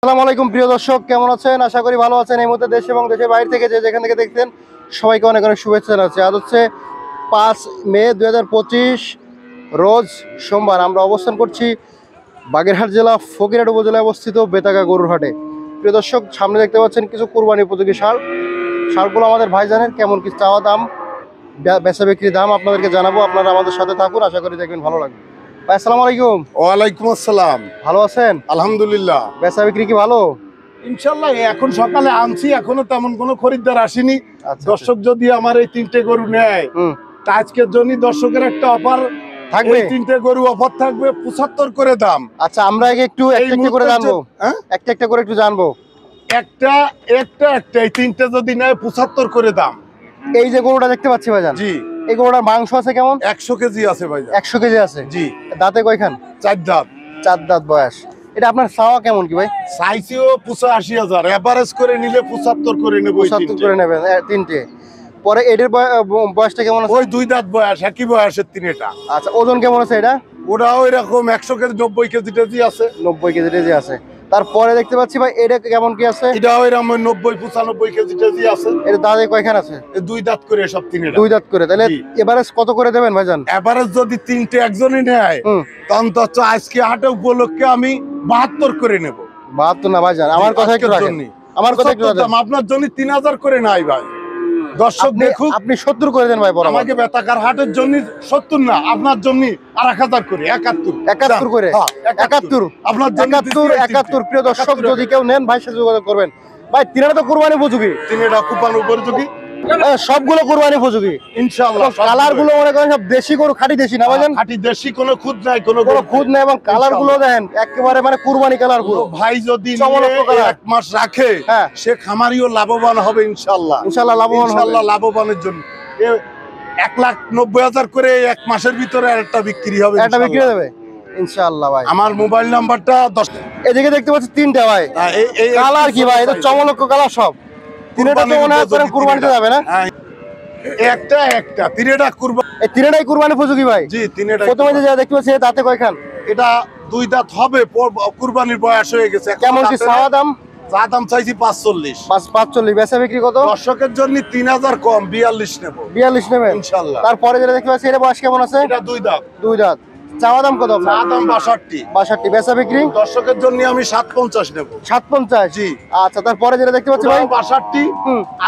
আসসালামু আলাইকুম প্রিয় দর্শক, কেমন আছেন? আশা করি ভালো আছেন। এই মুহূর্তে দেশ এবং দেশের বাইরে থেকে যেখান থেকে দেখতেন সবাইকে অনেক অনেক শুভেচ্ছা জানাচ্ছি। আজ হচ্ছে 5 মে 2025 রোজ সোমবার। আমরা অবস্থান করছি বাগেরহাট জেলা ফকিরহাট উপজেলায় অবস্থিত বেতাগা গরুর হাটে। প্রিয় দর্শক, সামনে দেখতে পাচ্ছেন কিছু কোরবানি উপযোগী ষাঁড়গুলো আমাদের ভাইজানের কেমন কি চাওয়া দাম, বেচা বিক্রির দাম আপনাদেরকে জানাবো। আপনারা আমাদের সাথে থাকুন, আশা করি দেখবেন ভালো লাগবে। ভাই আসসালামু আলাইকুম। ওয়ালাইকুম আসসালাম। ভালো আছেন? আলহামদুলিল্লাহ, বেচা বিক্রি কি ভালো? ইনশাল্লাহ। এখন সকালে আনছি, এখনো তেমন কোনো খরিদ্দার আসেনি। আচ্ছা, দর্শক যদি আমার এই 3টে গরু নেয়, তা আজকের জন্য দর্শকের একটা অফার থাকবে। 3টে গরু অফার থাকবে 75 করে দাম। আচ্ছা, আমরা একটু একটা করে জানবো, একটা করে একটু জানবো। একটা এই 3টে যদি নেয় 75 করে দাম। এই যে গরুটা দেখতে পাচ্ছি ভাইজান, জি, এই গরুটার মাংস আছে কেমন? 100 কেজি আছে ভাই। 100 কেজি আছে। জি। দাঁতে কয়খান? 4 দাঁত। 4 দাঁত বয়স। এটা আপনার চাওয়া কেমন কি ভাই? সাইজও 85,000, এভারেজ করে নিলে 75 করে নেব। 75 করে নেবেন 3টে। পরে এটার বয়সটা কেমন আছে? ওই 2 দাঁত বয়স, একই বয়সের 3টা। আচ্ছা, ওজন কেমন আছে এটা? ওরা ওই রকম 100 কেজি 90 কেজি টেজি আছে। 90 কেজি আছে। তারপরে দেখতে পাচ্ছি ভাই এটা কেমন কি আছে? এটা ওইরকম 90-95 কেজি টেজি আছে। এটা দাঁতে কয়খান আছে? 2 দাঁত করে সব 3টা। 2 দাঁত করে। তাহলে এভারেজ কত করে দেবেন ভাইজান? এভারেজ যদি 3টে একজনই নেয়, তখন তো আজকে হাটে উপলক্ষে আমি 72 করে নেব। 72 না ভাইজান, আমার কথা একটু রাখেন। আমার কথা একটু রাখেন। আপনার জন্য 3000 করে নাই ভাই। দর্শক দেখুক, আপনি 70 করে দেন ভাই। বড় আমাকে বেতাকার হাটের জন্য 70 না, আপনার জন্য আর 1000 করে 71 করে। 71 আপনার জন্য 71। প্রিয় দর্শক, যদি কেউ নেন ভাই সাথে যোগাযোগ করবেন। ভাই 3টা তো কুরবানি উপযোগী। 3টা কুরবানি উপযোগী, সবগুলো কুরবানি উপযোগী ইনশাআল্লাহ। কালার গুলো মনে করেন সব দেশি গরু, খাঁটি দেশি না ভাইজান? খাঁটি দেশি, কোনো খুদ নাই, কোনো খুদ নাই। এবং কালার গুলো দেখেন একেবারে মানে কুরবানি কালার গুলো। ভাই যদি 1 মাস রাখে, সে খামারিও লাভবান হবে ইনশাআল্লাহ। লাভবানের জন্য 1,90,000 করে 1 মাসের ভিতরে একটা বিক্রি হবে, একটা বিক্রি হবে ইনশাআল্লাহ ভাই। আমার মোবাইল নাম্বারটা 10। এদিকে দেখতে পাচ্ছি 3টা ভাই। কালার কি ভাই? এটা চমলক্ষ কালার সব। 3টা তো মনে হয় কুরবানিতে যাবে না? একটা 3টা কুরবানি। এই 3টাই কুরবানি উপযোগী ভাই। জি, 3টা। প্রথমে যে দেখতে পাচ্ছি দাঁতে কয়খান? এটা 2 দাঁত হবে, কুরবানির বয়স হয়ে গেছে। কেমন কি চাওয়া দাম? চা দাম চাইছি 45। 45। বেচা বিক্রি কত? দর্শকের জন্য 3000 কম, 42 নেব। 42 নেবেন ইনশাআল্লাহ। তারপরে যেটা দেখতে পাচ্ছি, এর বয়স কেমন আছে? এটা 2 দাঁত। 2 দাঁত। চাওয়া দাম কত? চা দাম 62। 62। বেচা বিক্রি? দর্শকের জন্য আমি 750 নেব। 750। জি। আচ্ছা, তারপরে যেটা দেখতে পাচ্ছি ভাই 62।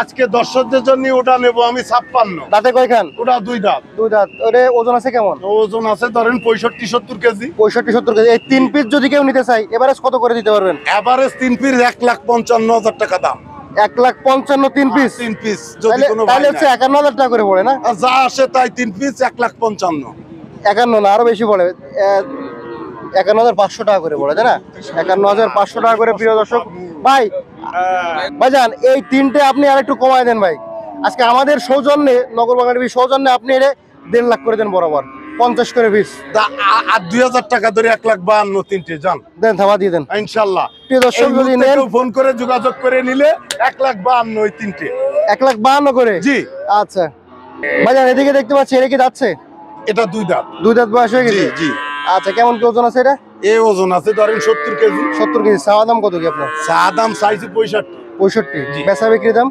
আজকে দর্শকদের জন্য ওটা নেব আমি 56। দাঁতে কয়খান? ওটা 2 দাঁত। 2 দাঁত। ওরে ওজন আছে কেমন? ওজন আছে ধরেন 65-70 কেজি। 65-70 কেজি। এই 3 পিস যদি কেউ নিতে চাই, এভারেজ কত করে দিতে পারবেন? এভারেজ 3 পিস 1,55,000 টাকা দাম। 1,55,000 3 পিস। 3 পিস যদি কোনো ভাই তাহলে হচ্ছে 51,000 টাকা করে পড়ে না? যা আসে তাই 3 পিস 1,55,000। 51 না, আরো বেশি পড়ে। 51,500 টাকা করে পড়ে, তাই না? 51,500 টাকা করে। প্রিয় দর্শক ভাই, ভাইজান এই 3টে আপনি আর একটু কমায় দেন ভাই। আজকে আমাদের সৌজন্যে, নগর বাঙালি সৌজন্যে আপনি এটা 1.5 লাখ করে দেন বরাবর। 50 করে পিস। আর 2000 টাকা ধরে 1,52,000 3টে যান দেন, থাবা দিয়ে দেন ইনশাআল্লাহ। প্রিয় দর্শক, যদি নেন ফোন করে যোগাযোগ করে নিলে 1,52,000 ওই 3টে। 1,52,000 করে। জি। আচ্ছা ভাইজান, এদিকে দেখতে পাচ্ছি এটা কি যাচ্ছে? এটা 2 দাঁত। 2 দাঁত বয়স হয়ে গেছে। জি। আচ্ছা, কেমন কি ওজন আছে এটা? এই ওজন আছে ধরেন 70 কেজি। 70 কেজি। চাওয়া দাম কত কি আপনার? চা দাম চাইছি 65। 65। বেচা বিক্রি দাম?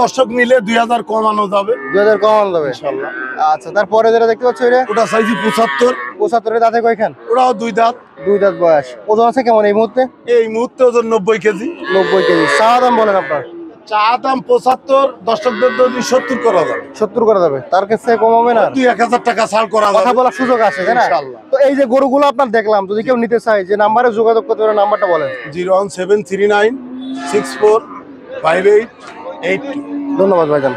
দর্শক নিলে 2000 কমানো যাবে। 2000 কমানো যাবে ইনশাআল্লাহ। আচ্ছা, তারপরে যেটা দেখতে পাচ্ছি ওটা চাইছি 75। 75 এর দাঁতে কয়খান? ওটাও 2 দাঁত। 2 দাঁত বয়স। ওজন আছে কেমন এই মুহূর্তে? এই মুহূর্তে ওজন 90 কেজি। 90 কেজি। চাওয়া দাম বলেন আপনার? চা দাম 75, দর্শকদের যদি 70 করা যাবে। 70 করা যাবে, তার কাছে কম হবে না? 2-1000 টাকা ছাড় করা যাবে। কথা বলার সুযোগ আছে, তাই না? ইনশাআল্লাহ। তো এই যে গরুগুলো আপনার দেখলাম, যদি কেউ নিতে চায়, যে নাম্বারে যোগাযোগ করতে পারে, নাম্বারটা বলেন। 01739645882। ধন্যবাদ ভাইজান।